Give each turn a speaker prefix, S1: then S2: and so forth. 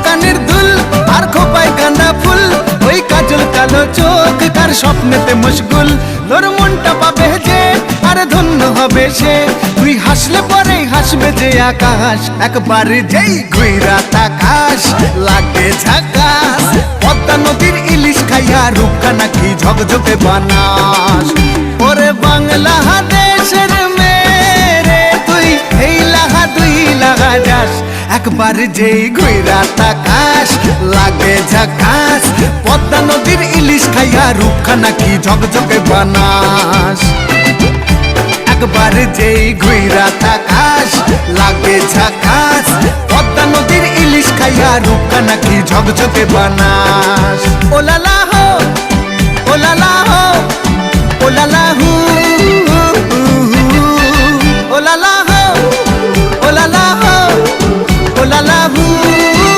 S1: কানের দুল আর খোপায় গাঁদা ফুল, ওই কাজল কালো চোখ কার স্বপ্নেতে মশগুল। তোর মনটা পাবে যে আর ধন্য হবে সে, তুই হাসলে পরে হাসবে যে আকাশ। একবার যেই ঘুইরা তাকাস লাগে ঝাকাস, পদ্মা নদীর ইলিশ খাইয়া রূপখানা কি ঝকঝকে বানাস। ওরে বাংলা দেশের মেরে তুই এই লাহা দুই লাগা যাস, একবার যেই ঘুইরা তাকাস লাগে ঝাকাস, পদ্মা নদীর ইলিশ খাইয়া রূপখানা কি ঝকঝকে বানাস। একবার যেই ঘুইরা তাকাস লাগে ঝাকাস, পদ্মা নদীর ইলিশ খাইয়া রূপখানা কি ঝকঝকে বানাস। ও লালা হো, ও লালা হো, ও লালা হু, ও লালা হো, ও লালা হো, ও লালা হু।